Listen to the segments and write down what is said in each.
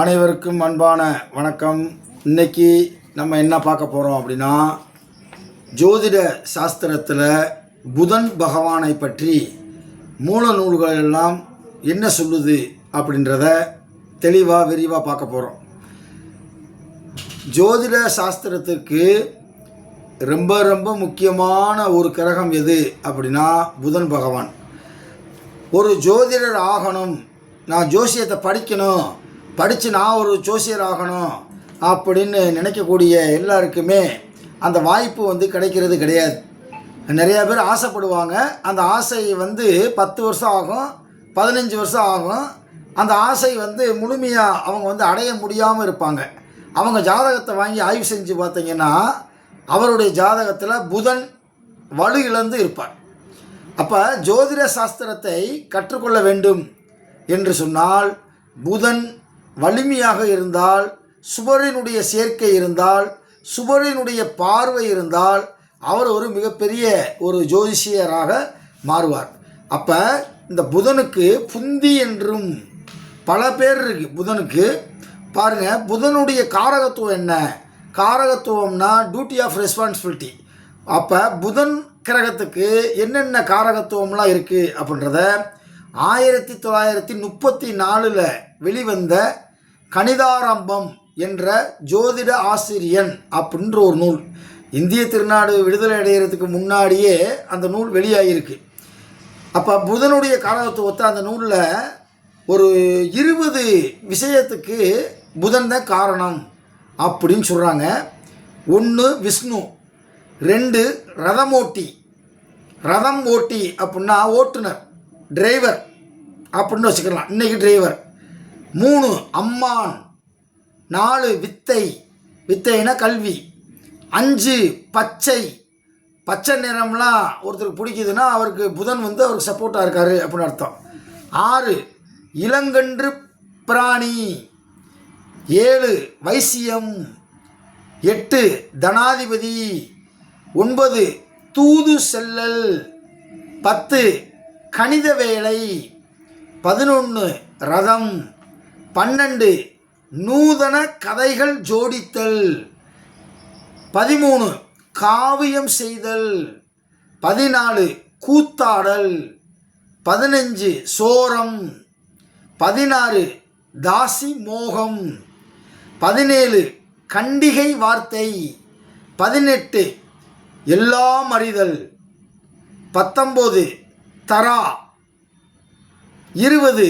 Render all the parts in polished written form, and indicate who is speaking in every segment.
Speaker 1: அனைவருக்கும் அன்பான வணக்கம். இன்னைக்கு நம்ம என்ன பார்க்க போகிறோம் அப்படின்னா, ஜோதிட சாஸ்திரத்தில் புதன் பகவானை பற்றி மூல நூல்கள் எல்லாம் என்ன சொல்லுது அப்படின்றத தெளிவாக விரிவாக பார்க்க போகிறோம். ஜோதிட சாஸ்திரத்துக்கு ரொம்ப ரொம்ப முக்கியமான ஒரு கிரகம் எது அப்படின்னா புதன் பகவான். ஒரு ஜோதிடர் ஆகணும், நான் ஜோசியத்தை படிக்கணும், படித்து நான் ஒரு ஜோசியர் ஆகணும் அப்படின்னு நினைக்கக்கூடிய எல்லாருக்குமே அந்த வாய்ப்பு கிடைக்கிறது கிடையாது. நிறையா பேர் ஆசைப்படுவாங்க. அந்த ஆசை 10 வருஷம் ஆகும், 15 வருஷம் ஆகும். அந்த ஆசை முழுமையாக அவங்க அடைய முடியாமல் இருப்பாங்க. அவங்க ஜாதகத்தை வாங்கி ஆய்வு செஞ்சு பார்த்தீங்கன்னா அவருடைய ஜாதகத்தில் புதன் வலு இழந்து இருப்பார். அப்போ ஜோதிட சாஸ்திரத்தை கற்றுக்கொள்ள வேண்டும் என்று சொன்னால் புதன் வலிமையாக இருந்தால், சுபரினுடைய சேர்க்கை இருந்தால், சுபரினுடைய பார்வை இருந்தால் அவர் ஒரு மிகப்பெரிய ஒரு ஜோதிஷியராக மாறுவார். அப்போ இந்த புதனுக்கு புந்தி என்றும் பல பேர் இருக்குது. புதனுக்கு பாருங்கள், புதனுடைய காரகத்துவம் என்ன? காரகத்துவம்னா டியூட்டி ஆஃப் ரெஸ்பான்சிபிலிட்டி. அப்போ புதன் கிரகத்துக்கு என்னென்ன காரகத்துவம்லாம் இருக்குது அப்படின்றத 1934 வெளிவந்த கணிதாரம்பம் என்ற ஜோதிட ஆசிரியன் அப்படின்ற ஒரு நூல், இந்திய திருநாடு விடுதலை அடைகிறதுக்கு முன்னாடியே அந்த நூல் வெளியாகிருக்கு. அப்போ புதனுடைய காரகத்துவத்தை அந்த நூலில் ஒரு 20 விஷயத்துக்கு புதன் தான் காரணம் அப்படின்னு சொல்கிறாங்க. 1 விஷ்ணு, 2 ரதமோட்டி, ரதம் ஓட்டி அப்படின்னா ஓட்டுநர், டிரைவர் அப்படின்னு வச்சுக்கலாம், இன்றைக்கி டிரைவர். 3 அம்மான், 4 வித்தை, வித்தைனா கல்வி. 5 பச்சை, பச்சை நிறம்லாம் ஒருத்தருக்கு பிடிக்குதுன்னா அவருக்கு புதன் அவருக்கு சப்போர்ட்டாக இருக்கார் அப்படின்னு அர்த்தம். 6 இளங்கன்று பிராணி. 7 வைசியம். 8 தனாதிபதி. 9 தூது செல்லல். 10 கணித வேலை. 11 ரதம். 12 நூதன கதைகள் ஜோடித்தல். 13 காவியம் செய்தல். 14 கூத்தாடல். 15 சோரம். 16 தாசி மோகம். 17 கண்டிகை வார்த்தை. 18 எல்லாம் அறிதல். 19 தரா. 20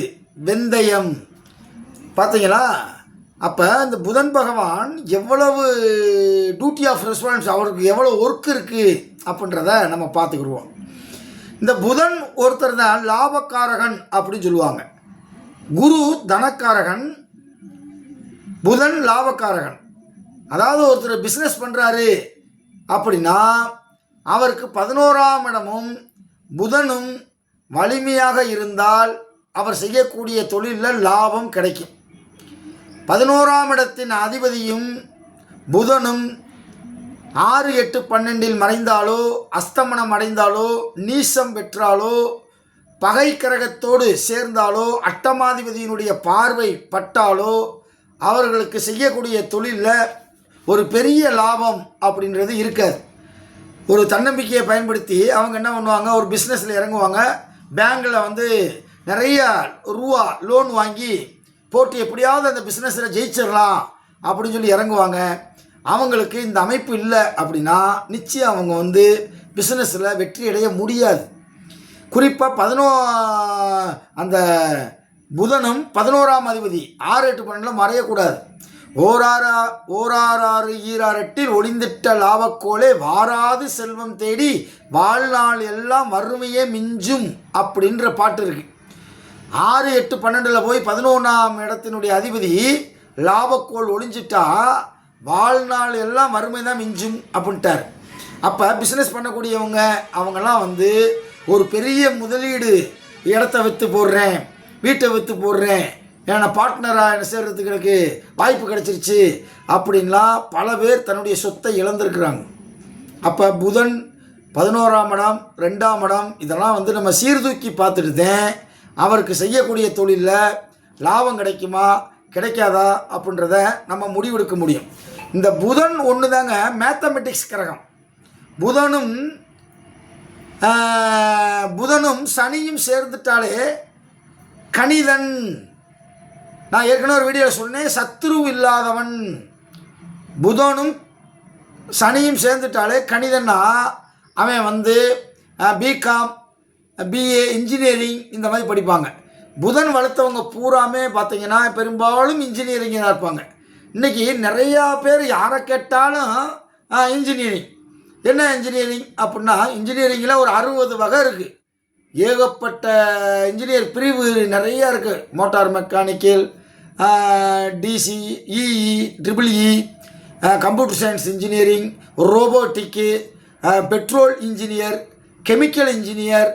Speaker 1: வெந்தயம். பார்த்தீங்களா? அப்போ இந்த புதன் பகவான் எவ்வளவு டியூட்டி ஆஃப் ரெஸ்பான்ஸ், அவருக்கு எவ்வளோ ஒர்க் இருக்குது அப்படின்றத நம்ம பார்த்துக்குருவோம். இந்த புதன் ஒருத்தர் தான் லாபக்காரகன் அப்படின்னு சொல்லுவாங்க. குரு தனக்காரகன், புதன் லாபக்காரகன். அதாவது ஒருத்தர் பிஸ்னஸ் பண்ணுறாரு அப்படின்னா அவருக்கு 11ஆம் இடமும் புதனும் வலிமையாக இருந்தால் அவர் செய்யக்கூடிய தொழிலில் லாபம் கிடைக்கும். 11ஆம் இடத்தின் அதிபதியும் புதனும் 6, 8, 12 மறைந்தாலோ, அஸ்தமனம் அடைந்தாலோ, நீசம் பெற்றாலோ, பகை கிரகத்தோடு சேர்ந்தாலோ, அட்டமாதிபதியினுடைய பார்வை பட்டாலோ அவர்களுக்கு செய்யக்கூடிய தொழிலில் ஒரு பெரிய லாபம் அப்படின்றது இருக்காது. ஒரு தன்னம்பிக்கையை பயன்படுத்தி அவங்க என்ன பண்ணுவாங்க, ஒரு பிஸ்னஸில் இறங்குவாங்க. பேங்கில் நிறைய ரூபா லோன் வாங்கி போட்டு எப்படியாவது அந்த பிஸ்னஸில் ஜெயிச்சிடலாம் அப்படின்னு சொல்லி இறங்குவாங்க. அவங்களுக்கு இந்த அமைப்பு இல்லை அப்படின்னா நிச்சயம் அவங்க பிஸ்னஸில் வெற்றி அடைய முடியாது. குறிப்பாக அந்த புதனும் 11ஆம் அதிபதி 6, 8, 12 மறையக்கூடாது. 6 8 ஒளிந்திட்ட லாபக்கோலே வாராது செல்வம் தேடி வாழ்நாள் எல்லாம் வறுமையே மிஞ்சும் அப்படின்ற பாட்டு இருக்குது. 6, 8, 12 போய் 11ஆம் இடத்தினுடைய அதிபதி லாபக்கோள் ஒளிஞ்சிட்டா வாழ்நாள் எல்லாம் வறுமை தான் மிஞ்சும் அப்படின்ட்டார். அப்போ பிஸ்னஸ் பண்ணக்கூடியவங்க அவங்கெல்லாம் ஒரு பெரிய முதலீடு, இடத்த விற்று போடுறேன், வீட்டை விற்று போடுறேன், ஏன்னா பார்ட்னராக என்ன சேர்கிறதுக்கு எனக்கு வாய்ப்பு கிடச்சிருச்சு அப்படின்லாம் பல பேர் தன்னுடைய சொத்தை இழந்திருக்கிறாங்க. அப்போ புதன் 11ஆம் இடம், 2ஆம் இடம் இதெல்லாம் நம்ம சீர்தூக்கி பார்த்துட்டு தான் அவருக்கு செய்யக்கூடிய தொழிலில் லாபம் கிடைக்குமா கிடைக்காதா அப்படின்றத நம்ம முடிவெடுக்க முடியும். இந்த புதன் ஒன்று தாங்க மேத்தமெட்டிக்ஸ் கிரகம். புதனும் சனியும் சேர்ந்துட்டாலே கணிதன். நான் ஏற்கனவே ஒரு வீடியோவில் சொன்னேன், சத்ரு இல்லாதவன். புதனும் சனியும் சேர்ந்துட்டாலே கணிதன்னா அவன் பிகாம், பிஏ, இன்ஜினியரிங் இந்த மாதிரி படிப்பாங்க. புதன் வளர்த்தவங்க பூராமே பார்த்தீங்கன்னா பெரும்பாலும் இன்ஜினியரிங்காக இருப்பாங்க. இன்றைக்கி நிறையா பேர் யாரை கேட்டாலும் இன்ஜினியரிங். என்ன இன்ஜினியரிங் அப்படின்னா, இன்ஜினியரிங்கில் ஒரு 60 வகை இருக்குது. ஏகப்பட்ட இன்ஜினியர் பிரிவு நிறையா இருக்குது. Motor mechanical, DC, EE, triple E, computer science engineering, robotic, petrol engineer, chemical engineer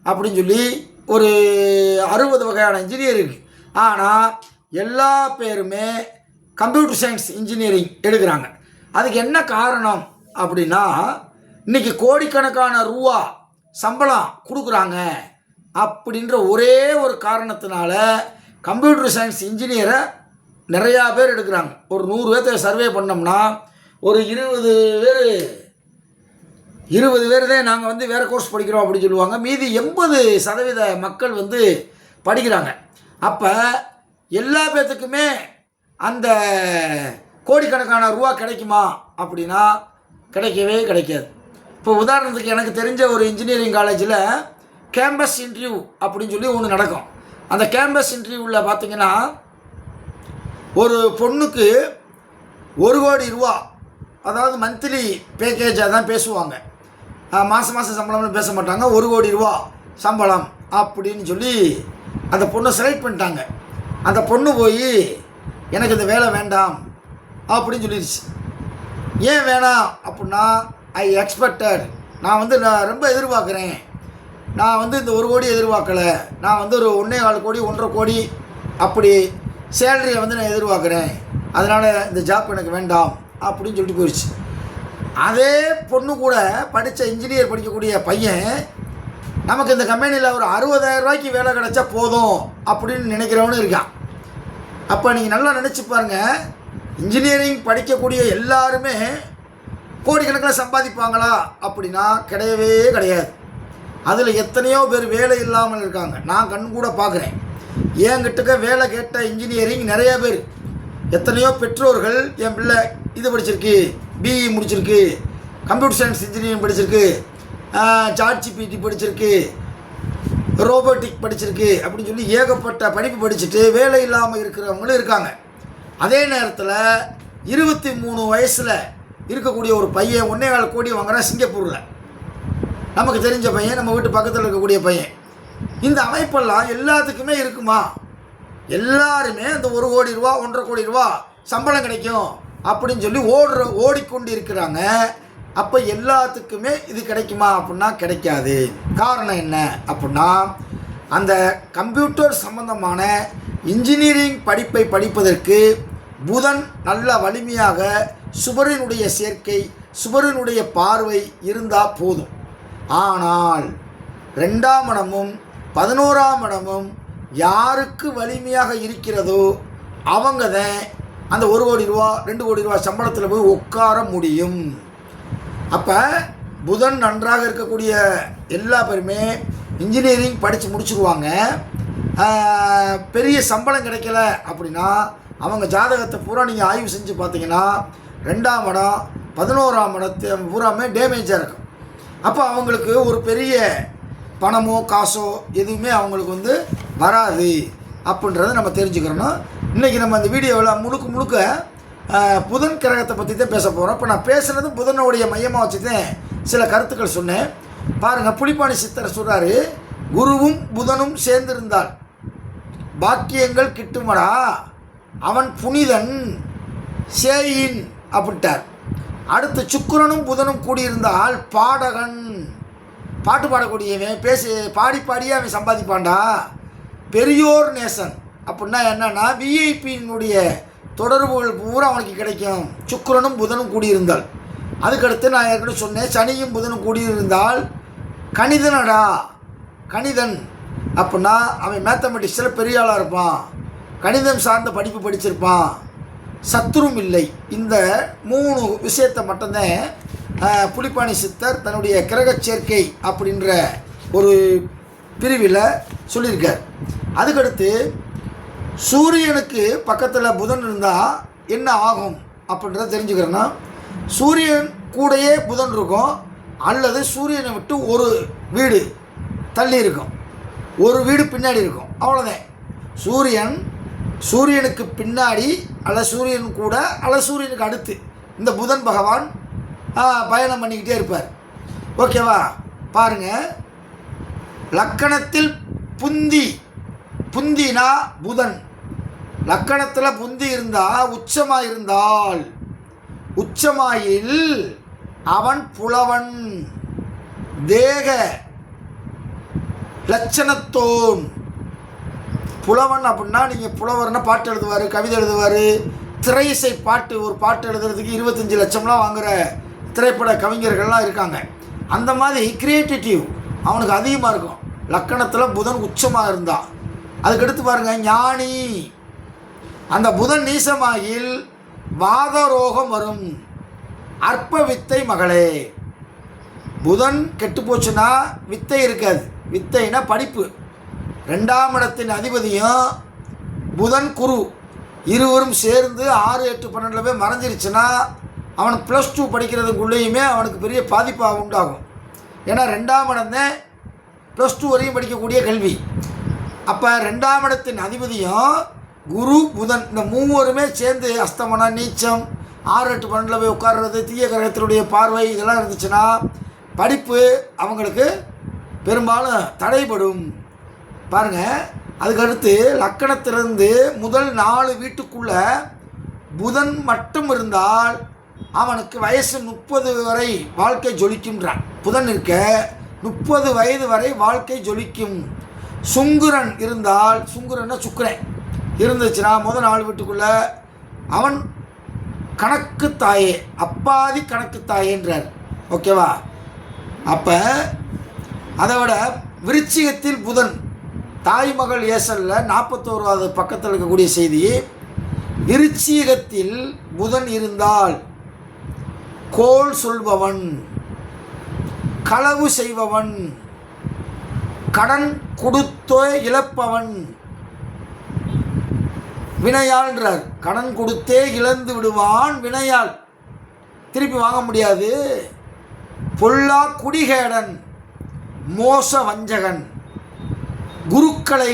Speaker 1: அப்படின்னு சொல்லி ஒரு 60 வகையான இன்ஜினியர் இருக்குது. ஆனால் எல்லா பேருமே கம்ப்யூட்டர் சயின்ஸ் இன்ஜினியரிங் எடுக்கிறாங்க. அதுக்கு என்ன காரணம் அப்படின்னா, இன்றைக்கி கோடிக்கணக்கான ரூபா சம்பளம் கொடுக்குறாங்க அப்படின்ற ஒரே ஒரு காரணத்தினால கம்ப்யூட்டர் சயின்ஸ் இன்ஜினியரை நிறையா பேர் எடுக்கிறாங்க. ஒரு 100 பேர்த்தை சர்வே பண்ணோம்னா ஒரு 20 பேர் தான் நாங்கள் வேறு கோர்ஸ் படிக்கிறோம் அப்படின்னு சொல்லுவாங்க. மீதி 80% மக்கள் படிக்கிறாங்க. அப்போ எல்லா பேர்த்துக்குமே அந்த கோடிக்கணக்கான ரூபா கிடைக்குமா அப்படின்னா கிடைக்கவே கிடைக்காது. இப்போ உதாரணத்துக்கு எனக்கு தெரிஞ்ச ஒரு இன்ஜினியரிங் காலேஜில் கேம்பஸ் இன்டர்வியூ அப்படின்னு சொல்லி ஒன்று நடக்கும். அந்த கேம்பஸ் இன்டர்வியூவில் பார்த்திங்கன்னா ஒரு பொண்ணுக்கு 1 கோடி ரூபா, அதாவது மந்த்லி பேக்கேஜாக தான் பேசுவாங்க. மாதம் சம்பளம்னு பேச மாட்டாங்க. 1 கோடி ரூபா சம்பளம் அப்படின்னு சொல்லி அந்த பொண்ணை செலக்ட் பண்ணிட்டாங்க. அந்த பொண்ணு போய் எனக்கு இந்த வேலை வேண்டாம் அப்படின்னு சொல்லிடுச்சு. ஏன் வேணாம் அப்படின்னா, ஐ எக்ஸ்பெக்டட், நான் ரொம்ப எதிர்பார்க்குறேன். நான் இந்த 1 கோடி எதிர்பார்க்கலை. நான் ஒரு 1.25 கோடி 1.5 கோடி அப்படி சேலரியை நான் எதிர்பார்க்குறேன். அதனால் இந்த ஜாப் எனக்கு வேண்டாம் அப்படின்னு சொல்லிட்டு போயிடுச்சு. அதே பொண்ணு கூட படித்த இன்ஜினியர் படிக்கக்கூடிய பையன் நமக்கு இந்த கம்பெனியில் ஒரு 60,000 ரூபாய்க்கு வேலை கிடச்சா போதும் அப்படின்னு நினைக்கிறவனு இருக்கான். அப்போ நீங்கள் நல்லா நினச்சி பாருங்கள், இன்ஜினியரிங் படிக்கக்கூடிய எல்லாருமே கோடிக்கணக்கில் சம்பாதிப்பாங்களா அப்படின்னா கிடையவே கிடையாது. அதில் எத்தனையோ பேர் வேலை இல்லாமல் இருக்காங்க. நான் கண் கூட பார்க்குறேன். என்கிட்ட வேலை கேட்ட இன்ஜினியரிங் நிறைய பேர், எத்தனையோ பெற்றோர்கள் என் பிள்ளை இது படிச்சிருக்கு, பிஇ முடிச்சிருக்கு, கம்ப்யூட்டர் சயின்ஸ் இன்ஜினியரிங் படிச்சிருக்கு, ChatGPT படிச்சிருக்கு, ரோபோட்டிக் படிச்சிருக்கு அப்படின்னு சொல்லி ஏகப்பட்ட படிப்பு படிச்சுட்டு வேலை இல்லாமல் இருக்கிறவங்களும் இருக்காங்க. அதே நேரத்தில் 23 வயசில் இருக்கக்கூடிய ஒரு பையன் 1.25 கோடி வாங்குறான் சிங்கப்பூரில். நமக்கு தெரிஞ்ச பையன், நம்ம வீட்டு பக்கத்தில் இருக்கக்கூடிய பையன். இந்த அமைப்பெல்லாம் எல்லாத்துக்குமே இருக்குமா? எல்லாருமே அந்த 1 கோடி ரூபா 1.5 கோடி ரூபா சம்பளம் கிடைக்கும் அப்படின்னு சொல்லி ஓடிக்கொண்டு இருக்கிறாங்க. அப்போ எல்லாத்துக்குமே இது கிடைக்குமா அப்படின்னா கிடைக்காது. காரணம் என்ன அப்படின்னா, அந்த கம்ப்யூட்டர் சம்பந்தமான இன்ஜினியரிங் படிப்பை படிப்பதற்கு புதன் நல்ல வலிமையாக சுபரினுடைய சேர்க்கை, சுபரினுடைய பார்வை இருந்தால் போதும். ஆனால் 2ஆம் இடமும் 11ஆம் இடமும் யாருக்கு வலிமையாக இருக்கிறதோ அவங்க தான் அந்த 1 கோடி ரூபா 2 கோடி ரூபா சம்பளத்தில் போய் உட்கார முடியும். அப்போ புதன் நன்றாக இருக்கக்கூடிய எல்லா பேருமே இன்ஜினியரிங் படித்து முடிச்சுக்குவாங்க. பெரிய சம்பளம் கிடைக்கல அப்படின்னா அவங்க ஜாதகத்தை பூரா நீங்கள் ஆய்வு செஞ்சு பார்த்தீங்கன்னா 2ஆம் இடம் 11ஆம் இடத்து பூராமே டேமேஜாக இருக்கும். அப்போ அவங்களுக்கு ஒரு பெரிய பணமோ காசோ எதுவுமே அவங்களுக்கு வராது அப்படின்றத நம்ம தெரிஞ்சுக்கிறோம். இன்றைக்கி நம்ம இந்த வீடியோவில் முழுக்க புதன் கிரகத்தை பற்றி தான் பேச போகிறோம். இப்போ நான் பேசுகிறது புதனுடைய மையமாக வச்சு தான் சில கருத்துக்கள் சொன்னேன். பாருங்கள், புலிப்பாணி சித்தர் சொல்கிறாரு, குருவும் புதனும் சேர்ந்திருந்தால் பாக்கியங்கள் கிட்டுமடா, அவன் புனிதன் சேயின் அப்படின்ட்டார். அடுத்து சுக்கிரனும் புதனும் கூடியிருந்தால் பாடகன், பாட்டு பாடக்கூடியவன், பாடியே அவன் சம்பாதிப்பான்டா. பெரியோர் நேசன் அப்படின்னா என்னன்னா, விஐபியினுடைய தொடர்புகள் பூரா அவனுக்கு கிடைக்கும். சுக்கிரனும் புதனும் கூடியிருந்தால். அதுக்கடுத்து நான் ஏற்கனவே சொன்னேன், சனியும் புதனும் கூடியிருந்தால் கணிதனடா, கணிதன் அப்படின்னா அவன் மேத்தமெட்டிக்ஸில் பெரிய ஆளாக இருப்பான். கணிதம் சார்ந்த படிப்பு படிச்சிருப்பான், சத்துரும் இல்லை. இந்த 3 விஷயத்தை மட்டும்தான் புலிப்பாணி சித்தர் தன்னுடைய கிரக சேர்க்கை அப்படின்ற ஒரு பிரிவில் சொல்லியிருக்கார். அதுக்கடுத்து சூரியனுக்கு பக்கத்தில் புதன் இருந்தால் என்ன ஆகும் அப்படின்றத தெரிஞ்சுக்கிறேன்னா, சூரியன் கூடயே புதன் இருக்கும், அல்லது சூரியனை விட்டு ஒரு வீடு தள்ளி இருக்கும், ஒரு வீடு பின்னாடி இருக்கும், அவ்வளோதான். சூரியனுக்கு பின்னாடி அல்லது சூரியன் கூட அல்லது சூரியனுக்கு அடுத்து இந்த புதன் பகவான் பயணம் பண்ணிக்கிட்டே இருப்பார். ஓகேவா? பாருங்கள், லக்கணத்தில் புந்தினா புதன், லக்கணத்தில் புந்தி இருந்தால் உச்சமாயில் அவன் புலவன், தேக லட்சணத்தோன். புலவன் அப்படின்னா நீங்கள் புலவர்னா பாட்டு எழுதுவார், கவிதை எழுதுவார், திரை இசை பாட்டு, ஒரு பாட்டு எழுதுறதுக்கு 25 லட்சம்லாம் வாங்குகிற திரைப்பட கவிஞர்கள்லாம் இருக்காங்க. அந்த மாதிரி கிரியேட்டிவ் அவனுக்கு அதிகமாக இருக்கும். லக்கணத்தில் புதன் உச்சமாக இருந்தால். அதுக்கடுத்து பாருங்கள், ஞானி, அந்த புதன் நீசமாயில் வாதரோகம் வரும், அற்ப வித்தை மகளே. புதன் கெட்டு போச்சுன்னா வித்தை இருக்காது. வித்தைனா படிப்பு. 2ஆம் இடத்தின் அதிபதியும் புதன் குரு இருவரும் சேர்ந்து 6, 8, 12 போய் மறைஞ்சிருச்சுன்னா அவன் +2 படிக்கிறதுக்குள்ளேயுமே அவனுக்கு பெரிய பாதிப்பாக உண்டாகும். ஏன்னா 2ஆம் இடம் தான் +2 வரையும் படிக்கக்கூடிய கல்வி. அப்போ 2ஆம் இடத்தின் அதிபதியும் குரு புதன் இந்த 3 சேர்ந்து அஸ்தமனம், நீச்சம், 6, 8, 12 போய் உட்கார்றது, தீய கிரகத்தினுடைய பார்வை இதெல்லாம் இருந்துச்சுன்னா படிப்பு அவங்களுக்கு பெரும்பாலும் தடைபடும். பாருங்கள், அதுக்கடுத்து லக்கணத்திலிருந்து முதல் 4 வீட்டுக்குள்ளே புதன் மட்டும் இருந்தால் அவனுக்கு வயசு 30 வரை வாழ்க்கை ஜொலிக்கும்ன்றான். புதன் இருக்க 30 வயது வரை வாழ்க்கை ஜொலிக்கும். சுக்கிரன் இருந்தால், சுக்கிரன்னா சுக்கிரன் இருந்துச்சுன்னா முதல் 4 வீட்டுக்குள்ளே அவன் கணக்கு தாயே, அப்பாதி கணக்கு தாயேன்றார். ஓகேவா? அப்போ அதை விட விருச்சிகத்தில் புதன், தாய்மகள் ஏசலில் 41வது பக்கத்தில் இருக்கக்கூடிய செய்தி, விருச்சிகத்தில் புதன் இருந்தால் கோல் சொல்பவன், களவு செய்பவன், கடன் கொடுத்தோ இழப்பவன், வினையாள்ன்றார். கடன் கொடுத்தே இழந்து விடுவான், வினையாள் திருப்பி வாங்க முடியாது. பொல்லா குடிகேடன், மோச வஞ்சகன், குருக்களை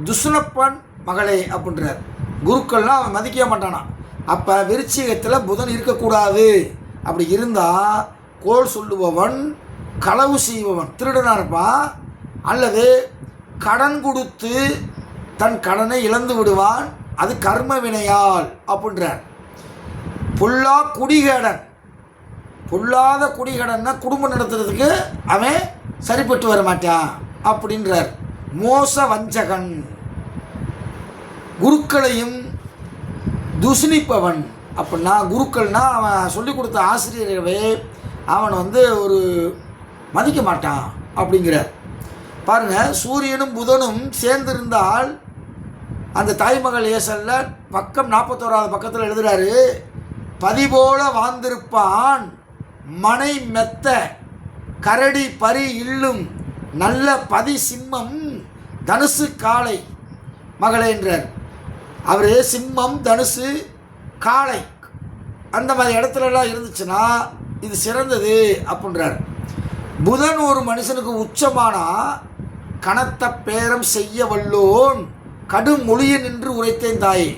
Speaker 1: துஷ்ணப்பன் மகளே அப்படின்றார். குருக்கள்லாம் அவன் மதிக்க மாட்டானா. அப்போ விருச்சிகத்தில் புதன் இருக்கக்கூடாது. அப்படி இருந்தால் கோல் சொல்லுபவன், களவு செய்பவன், திருடனாக இருப்பான், அல்லது கடன் கொடுத்து தன் கடனை இழந்து விடுவான், அது கர்ம வினையால் அப்படின்றார். பொல்லா குடிகேடன், பொல்லாத குடிகடன்னா குடும்பம் நடத்துறதுக்கு அவன் சரிப்பட்டு வர மாட்டான் அப்படின்றார். மோச வஞ்சகன், குருக்களையும் துஷ்ணிப்பவன். அப்படின்னா குருக்கள்னால் அவன் சொல்லிக் கொடுத்த ஆசிரியர்களே அவன் ஒரு மதிக்க மாட்டான் அப்படிங்கிறார். பாருங்கள், சூரியனும் புதனும் சேர்ந்திருந்தால் அந்த தாய்மகள் ஏசலில் பக்கம் 41வது பக்கத்தில் எழுதுகிறாரு, பதிபோல வாழ்ந்திருப்பான் மனை மெத்த கரடி பரி இள்ளும் நல்ல பதி சிம்மம் தனுசு காளை மகளே என்றார். அவர் சிம்மம், தனுசு, காளை அந்த மாதிரி இடத்துலலாம் இருந்துச்சுன்னா இது சிறந்தது அப்படின்றார். புதன் ஒரு மனுஷனுக்கு உச்சமானா கனத்த பேரம் செய்ய வல்லோன் கடும் மொழியன் என்று உரைத்தேன் தாயே.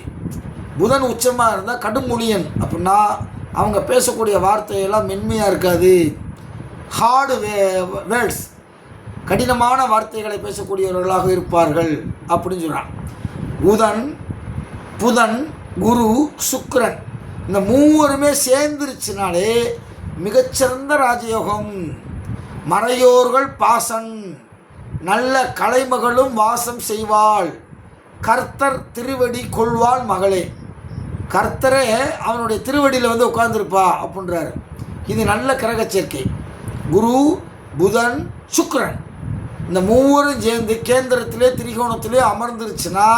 Speaker 1: புதன் உச்சமாக இருந்தால் கடும் மொழியன் அப்படின்னா அவங்க பேசக்கூடிய வார்த்தையெல்லாம் மென்மையாக இருக்காது, ஹார்டு வேர்ட்ஸ், கடினமான வார்த்தைகளை பேசக்கூடியவர்களாக இருப்பார்கள் அப்படின்னு சொல்கிறான். புதன், குரு, சுக்கிரன் இந்த 3 சேர்ந்துருச்சுனாலே மிகச்சிறந்த ராஜயோகம். மறையோர்கள் பாசன், நல்ல கலைமகளும் வாசம் செய்வாள், கர்த்தர் திருவடி கொள்வாள் மகளே. கர்த்தரே அவனுடைய திருவடியில் உட்கார்ந்துருப்பா அப்படின்றாரு. இது நல்ல கிரக சேர்க்கை. குரு, புதன், சுக்கிரன் இந்த 3 சேர்ந்து கேந்திரத்திலே திரிகோணத்திலே அமர்ந்துருச்சுன்னா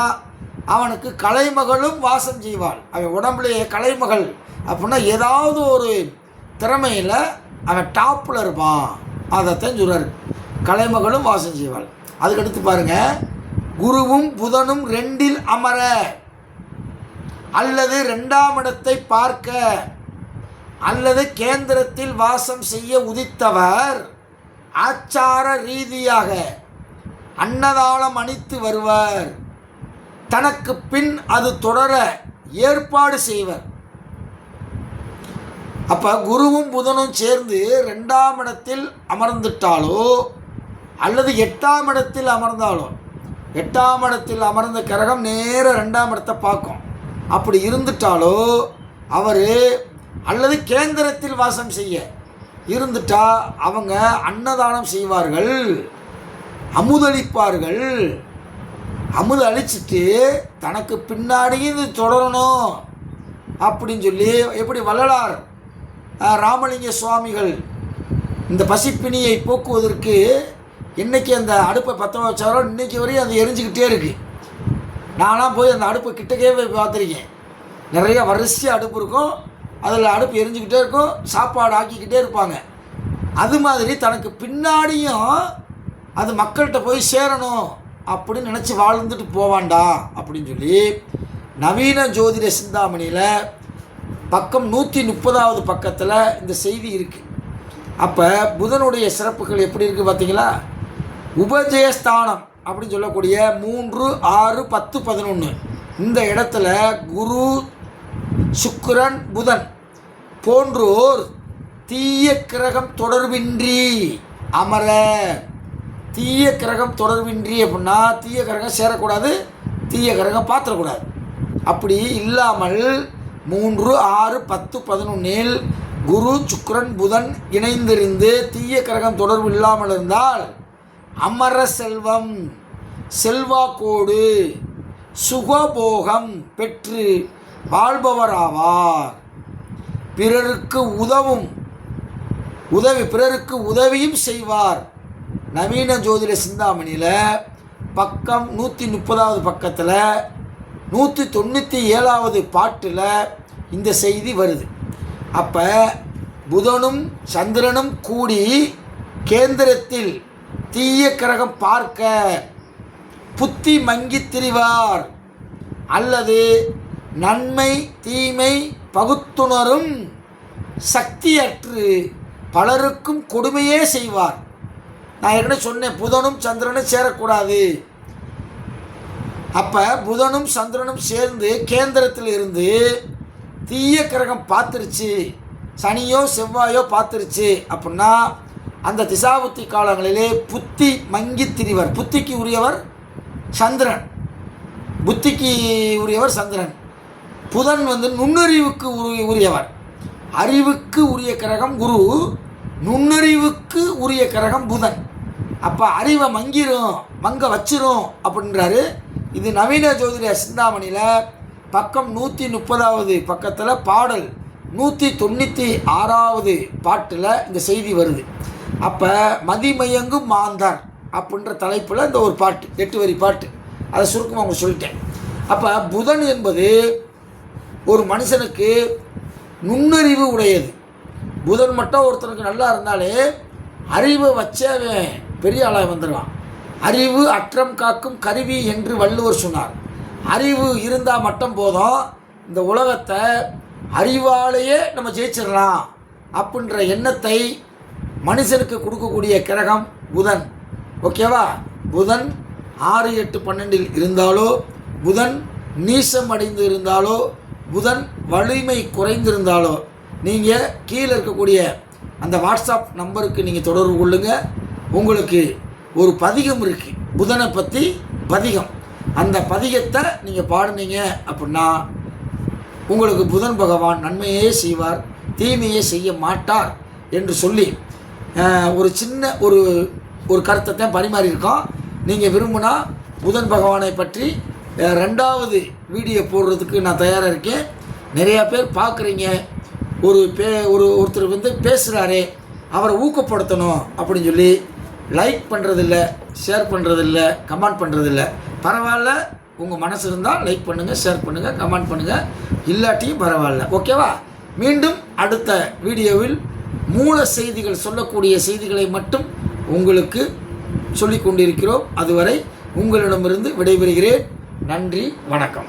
Speaker 1: அவனுக்கு கலைமகளும் வாசம் செய்வாள். அவன் உடம்புலேயே கலைமகள் அப்படின்னா ஏதாவது ஒரு திறமையில் அவன் டாப்பில் இருப்பான். அதைத்தான் சொல்கிறார், கலைமகளும் வாசம் செய்வாள். அதுக்கடுத்து பாருங்கள், குருவும் புதனும் 2இல் அமர அல்லது 2ஆம் இடத்தை பார்க்க அல்லது கேந்திரத்தில் வாசம் செய்ய உதித்தவர் ஆச்சார ரீதியாக அன்னதானம் அணித்து வருவர். தனக்கு பின் அது தொடர ஏற்பாடு செய்வர். அப்போ குருவும் புதனும் சேர்ந்து 2ஆம் இடத்தில் அமர்ந்துட்டாலோ அல்லது 8ஆம் இடத்தில் அமர்ந்தாலோ, 8ஆம் இடத்தில் அமர்ந்த கிரகம் நேர 2ஆம் இடத்தை பார்க்கும். அப்படி இருந்துட்டாலோ அவர் அல்லது கேந்திரத்தில் வாசம் செய்ய இருந்துட்டா அவங்க அன்னதானம் செய்வார்கள், அமுதளிப்பார்கள். அமுது அழிச்சிட்டு தனக்கு பின்னாடியும் இது தொடரணும் அப்படின்னு சொல்லி, எப்படி வள்ளலார் ராமலிங்க சுவாமிகள் இந்த பசிப்பிணியை போக்குவதற்கு இன்றைக்கி அந்த அடுப்பை பற்ற வச்சாரோ இன்றைக்கி வரையும் அது எரிஞ்சிக்கிட்டே இருக்குது. நானாக போய் அந்த அடுப்பு கிட்டக்கே போய் பார்த்துருக்கேன். நிறைய வரிசையாக அடுப்பு இருக்கும், அதில் அடுப்பு எரிஞ்சிக்கிட்டே இருக்கும், சாப்பாடு ஆக்கிக்கிட்டே இருப்பாங்க. அது மாதிரி தனக்கு பின்னாடியும் அது மக்கள்கிட்ட போய் சேரணும் அப்படின்னு நினச்சி வாழ்ந்துட்டு போவான்டா அப்படின்னு சொல்லி நவீன ஜோதிட சிந்தாமணியில் பக்கம் 130வது பக்கத்தில் இந்த செய்தி இருக்குது. அப்போ புதனுடைய சிறப்புகள் எப்படி இருக்குது பார்த்தீங்களா? உபஜயஸ்தானம் அப்படின்னு சொல்லக்கூடிய 3, 6, 10, 11 இந்த இடத்துல குரு, சுக்கிரன், புதன் போன்றோர் தீய கிரகம் தொடர்பின்றி அமர. தீய கிரகம் தொடர்பின்றி அப்படின்னா தீய கிரகம் சேரக்கூடாது, தீய கிரகம் பார்த்துடக்கூடாது. அப்படி இல்லாமல் 3, 6, 10, 11 குரு, சுக்கிரன், புதன் இணைந்திருந்து தீய கிரகம் தொடர்பு இல்லாமல் இருந்தால் அமர செல்வம், செல்வாக்கோடு சுகபோகம் பெற்று வாழ்பவராவார். பிறருக்கு பிறருக்கு உதவியும் செய்வார். நவீன ஜோதிட சிந்தாமணியில் பக்கம் 130வது பக்கத்தில் 197வது பாட்டில் இந்த செய்தி வருது. அப்போ புதனும் சந்திரனும் கூடி கேந்திரத்தில் தீய கிரகம் பார்க்க புத்தி மங்கி திரிவார் அல்லது நன்மை தீமை பகுத்துணரும் சக்தியற்று பலருக்கும் கொடுமையே செய்வார். நான் ஏற்கனவே சொன்னேன், புதனும் சந்திரனும் சேரக்கூடாது. அப்போ புதனும் சந்திரனும் சேர்ந்து கேந்திரத்தில் இருந்து தீய கிரகம் பார்த்துருச்சு, சனியோ செவ்வாயோ பார்த்துருச்சு அப்படின்னா அந்த திசாபுத்தி காலங்களிலே புத்தி மங்கி திரிவர். புத்திக்கு உரியவர் சந்திரன், புத்திக்கு உரியவர் சந்திரன். புதன் நுண்ணறிவுக்கு உரியவர். அறிவுக்கு உரிய கிரகம் குரு, நுண்ணறிவுக்கு உரிய கிரகம் புதன். அப்போ அறிவை மங்க வச்சிரும் அப்படின்றாரு. இது நவீன ஜோதிட சிந்தாமணியில் பக்கம் 130வது பக்கத்தில் பாடல் 196வது பாட்டில் இந்த செய்தி வருது. அப்போ மதிமயங்கும் மாந்தர் அப்படின்ற தலைப்பில் இந்த ஒரு பாட்டு, 8 வரி பாட்டு, அதை சுருக்கமாக அவங்க சொல்லிட்டேன். அப்போ புதன் என்பது ஒரு மனுஷனுக்கு நுண்ணறிவு உடையது. புதன் மட்டும் ஒருத்தனுக்கு நல்லா இருந்தாலே அறிவை வச்சே பெரிய ஆளாக வந்துடுவான். அறிவு அற்றம் காக்கும் கருவி என்று வள்ளுவர் சொன்னார். அறிவு இருந்தால் மட்டும் போதும், இந்த உலகத்தை அறிவாலேயே நம்ம ஜெயிச்சிடலாம் அப்படின்ற எண்ணத்தை மனுஷனுக்கு கொடுக்கக்கூடிய கிரகம் புதன். ஓகேவா? புதன் 6, 8, 12 இருந்தாலோ, புதன் நீசம் அடைந்து இருந்தாலோ, புதன் வலிமை குறைந்திருந்தாலோ நீங்கள் கீழே இருக்கக்கூடிய அந்த வாட்ஸ்அப் நம்பருக்கு நீங்கள் தொடர்பு கொள்ளுங்கள். உங்களுக்கு ஒரு பதிகம் இருக்குது, புதனை பற்றி பதிகம். அந்த பதிகத்தை நீங்கள் பாடுனீங்க அப்படின்னா உங்களுக்கு புதன் பகவான் நன்மையே செய்வார், தீமையே செய்ய மாட்டார் என்று சொல்லி ஒரு சின்ன ஒரு கருத்தை தான் பரிமாறியிருக்கோம். நீங்கள் விரும்பினா புதன் பகவானை பற்றி 2வது வீடியோ போடுறதுக்கு நான் தயாராக இருக்கேன். நிறையா பேர் பார்க்குறீங்க, ஒருத்தர் பேசுகிறாரே, அவரை ஊக்கப்படுத்தணும் அப்படின்னு சொல்லி லைக் பண்ணுறதில்ல, ஷேர் பண்ணுறதில்ல, கமெண்ட் பண்ணுறதில்ல. பரவாயில்ல, உங்கள் மனசு இருந்தால் லைக் பண்ணுங்கள், ஷேர் பண்ணுங்கள், கமெண்ட் பண்ணுங்கள். இல்லாட்டியும் பரவாயில்ல. ஓகேவா? மீண்டும் அடுத்த வீடியோவில் மூல செய்திகள், சொல்லக்கூடிய செய்திகளை மட்டும் உங்களுக்கு சொல்லிக் கொண்டிருக்கிறோம். அதுவரை உங்களிடமிருந்து விடைபெறுகிறேன். நன்றி, வணக்கம்.